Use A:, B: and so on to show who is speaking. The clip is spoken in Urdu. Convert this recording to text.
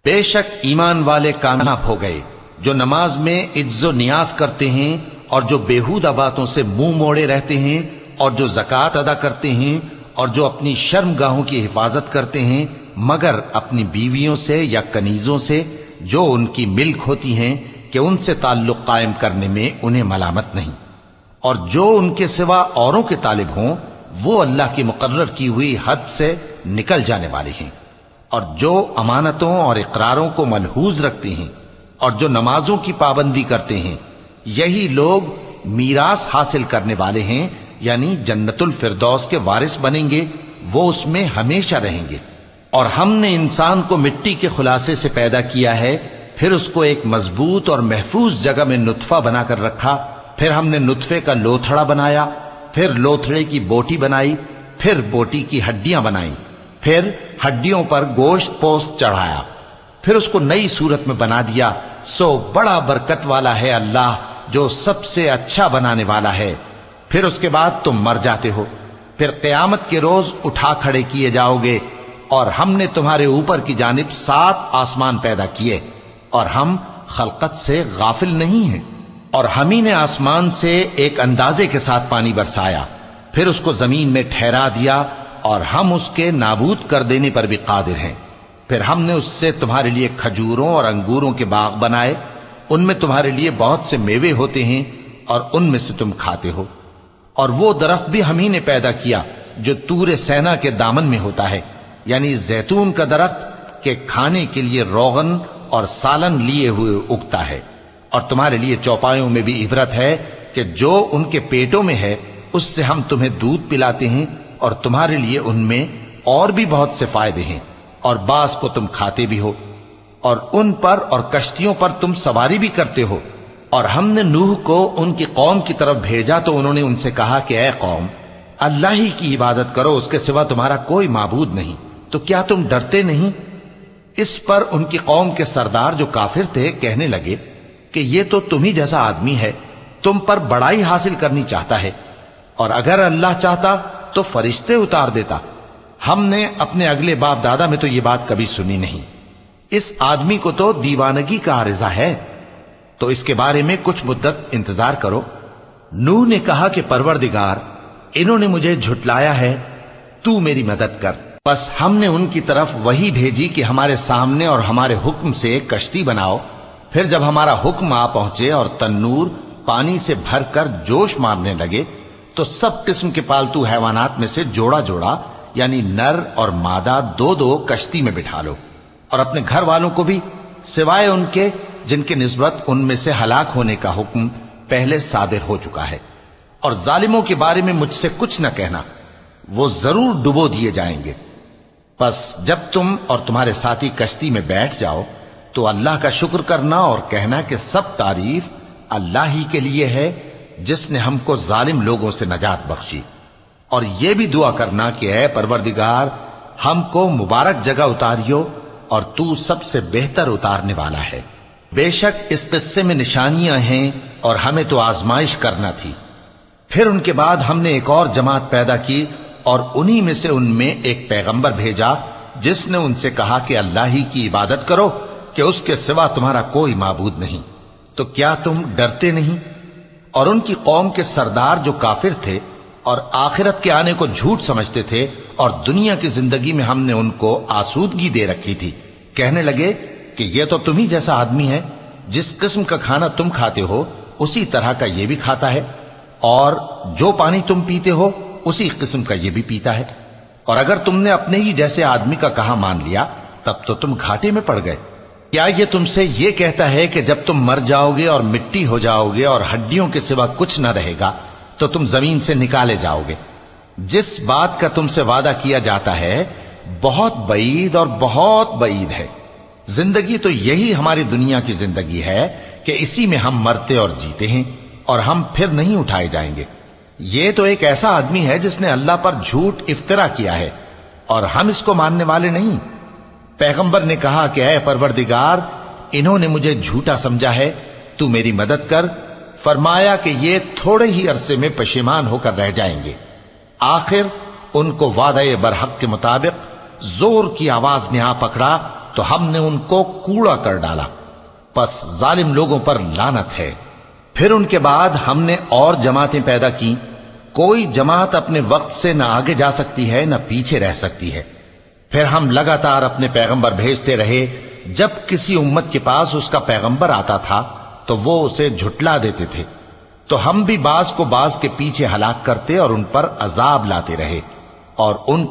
A: بے شک ایمان والے کامیاب ہو گئے جو نماز میں عجز و نیاز کرتے ہیں اور جو بیہودہ باتوں سے منہ موڑے رہتے ہیں اور جو زکوٰۃ ادا کرتے ہیں اور جو اپنی شرم گاہوں کی حفاظت کرتے ہیں مگر اپنی بیویوں سے یا کنیزوں سے جو ان کی ملک ہوتی ہیں کہ ان سے تعلق قائم کرنے میں انہیں ملامت نہیں، اور جو ان کے سوا اوروں کے طالب ہوں وہ اللہ کی مقرر کی ہوئی حد سے نکل جانے والے ہیں، اور جو امانتوں اور اقراروں کو ملحوظ رکھتے ہیں اور جو نمازوں کی پابندی کرتے ہیں یہی لوگ میراث حاصل کرنے والے ہیں، یعنی جنت الفردوس کے وارث بنیں گے، وہ اس میں ہمیشہ رہیں گے۔ اور ہم نے انسان کو مٹی کے خلاصے سے پیدا کیا ہے، پھر اس کو ایک مضبوط اور محفوظ جگہ میں نطفہ بنا کر رکھا، پھر ہم نے نطفے کا لوتھڑا بنایا، پھر لوتھڑے کی بوٹی بنائی، پھر بوٹی کی ہڈیاں بنائیں، پھر ہڈیوں پر گوشت پوست چڑھایا، پھر اس کو نئی صورت میں بنا دیا۔ سو بڑا برکت والا ہے اللہ جو سب سے اچھا بنانے والا ہے۔ پھر اس کے بعد تم مر جاتے ہو، پھر قیامت کے روز اٹھا کھڑے کیے جاؤ گے، اور ہم نے تمہارے اوپر کی جانب 7 آسمان پیدا کیے، اور ہم خلقت سے غافل نہیں ہیں۔ اور ہم ہی نے آسمان سے ایک اندازے کے ساتھ پانی برسایا، پھر اس کو زمین میں ٹھہرا دیا، اور ہم اس کے نابود کر دینے پر بھی قادر ہیں۔ پھر ہم نے اس سے تمہارے لیے کھجوروں اور انگوروں کے باغ بنائے، ان میں تمہارے لیے بہت سے میوے ہوتے ہیں اور ان میں سے تم کھاتے ہو۔ اور وہ درخت بھی ہم ہی نے پیدا کیا جو طور سینا کے دامن میں ہوتا ہے، یعنی زیتون کا درخت کہ کھانے کے لیے روغن اور سالن لیے ہوئے اگتا ہے، اور تمہارے لیے چوپایوں میں بھی عبرت ہے کہ جو ان کے پیٹوں میں ہے اس سے ہم تمہیں دودھ پلاتے ہیں، اور تمہارے لیے ان میں اور بھی بہت سے فائدے ہیں، اور بعض کو تم کھاتے بھی ہو، اور ان پر اور کشتیوں پر تم سواری بھی کرتے ہو۔ اور ہم نے نوح کو ان کی قوم کی طرف بھیجا تو انہوں نے ان سے کہا کہ اے قوم، اللہ ہی کی عبادت کرو، اس کے سوا تمہارا کوئی معبود نہیں، تو کیا تم ڈرتے نہیں؟ اس پر ان کی قوم کے سردار جو کافر تھے کہنے لگے کہ یہ تو تم ہی جیسا آدمی ہے، تم پر بڑائی حاصل کرنی چاہتا ہے، اور اگر اللہ چاہتا تو فرشتے اتار دیتا۔ ہم نے اپنے اگلے باپ دادا میں تو یہ بات کبھی سنی نہیں، اس آدمی کو تو دیوانگی کا عارضہ ہے، تو اس کے بارے میں کچھ مدت انتظار کرو۔ نوح نے کہا کہ پروردگار، انہوں نے مجھے جھٹلایا ہے، تو میری مدد کر۔ بس ہم نے ان کی طرف وہی بھیجی کہ ہمارے سامنے اور ہمارے حکم سے ایک کشتی بناؤ، پھر جب ہمارا حکم آ پہنچے اور تنور پانی سے بھر کر جوش مارنے لگے تو سب قسم کے پالتو حیوانات میں سے جوڑا جوڑا یعنی نر اور مادہ 2 کشتی میں بٹھا لو، اور اپنے گھر والوں کو بھی سوائے ان کے جن کے نسبت ان میں سے ہلاک ہونے کا حکم پہلے صادر ہو چکا ہے۔ اور ظالموں کے بارے میں مجھ سے کچھ نہ کہنا، وہ ضرور ڈبو دیے جائیں گے۔ پس جب تم اور تمہارے ساتھی کشتی میں بیٹھ جاؤ تو اللہ کا شکر کرنا اور کہنا کہ سب تعریف اللہ ہی کے لیے ہے جس نے ہم کو ظالم لوگوں سے نجات بخشی، اور یہ بھی دعا کرنا کہ اے پروردگار ہم کو مبارک جگہ اتاریو اور تو سب سے بہتر اتارنے والا ہے۔ بے شک اس قصے میں نشانیاں ہیں اور ہمیں تو آزمائش کرنا تھی۔ پھر ان کے بعد ہم نے ایک اور جماعت پیدا کی اور انہی میں سے ان میں ایک پیغمبر بھیجا جس نے ان سے کہا کہ اللہ ہی کی عبادت کرو کہ اس کے سوا تمہارا کوئی معبود نہیں، تو کیا تم ڈرتے نہیں؟ اور ان کی قوم کے سردار جو کافر تھے اور آخرت کے آنے کو جھوٹ سمجھتے تھے اور دنیا کی زندگی میں ہم نے ان کو آسودگی دے رکھی تھی، کہنے لگے کہ یہ تو تم ہی جیسا آدمی ہے، جس قسم کا کھانا تم کھاتے ہو اسی طرح کا یہ بھی کھاتا ہے، اور جو پانی تم پیتے ہو اسی قسم کا یہ بھی پیتا ہے، اور اگر تم نے اپنے ہی جیسے آدمی کا کہا مان لیا تب تو تم گھاٹے میں پڑ گئے۔ کیا یہ تم سے یہ کہتا ہے کہ جب تم مر جاؤ گے اور مٹی ہو جاؤ گے اور ہڈیوں کے سوا کچھ نہ رہے گا تو تم زمین سے نکالے جاؤ گے؟ جس بات کا تم سے وعدہ کیا جاتا ہے بہت بعید اور بہت بعید ہے۔ زندگی تو یہی ہماری دنیا کی زندگی ہے کہ اسی میں ہم مرتے اور جیتے ہیں، اور ہم پھر نہیں اٹھائے جائیں گے۔ یہ تو ایک ایسا آدمی ہے جس نے اللہ پر جھوٹ افطرا کیا ہے، اور ہم اس کو ماننے والے نہیں۔ پیغمبر نے کہا کہ اے پروردگار، انہوں نے مجھے جھوٹا سمجھا ہے، تو میری مدد کر۔ فرمایا کہ یہ تھوڑے ہی عرصے میں پشیمان ہو کر رہ جائیں گے۔ آخر ان کو وعدہ برحق کے مطابق زور کی آواز نے آ پکڑا تو ہم نے ان کو کوڑا کر ڈالا، پس ظالم لوگوں پر لعنت ہے۔ پھر ان کے بعد ہم نے اور جماعتیں پیدا کی، کوئی جماعت اپنے وقت سے نہ آگے جا سکتی ہے نہ پیچھے رہ سکتی ہے۔ پھر ہم لگاتار اپنے پیغمبر بھیجتے رہے، جب کسی امت کے پاس اس کا پیغمبر آتا تھا تو وہ اسے جھٹلا دیتے تھے، تو ہم بھی بعض کو بعض کے پیچھے ہلاک کرتے اور ان پر عذاب لاتے رہے، اور ان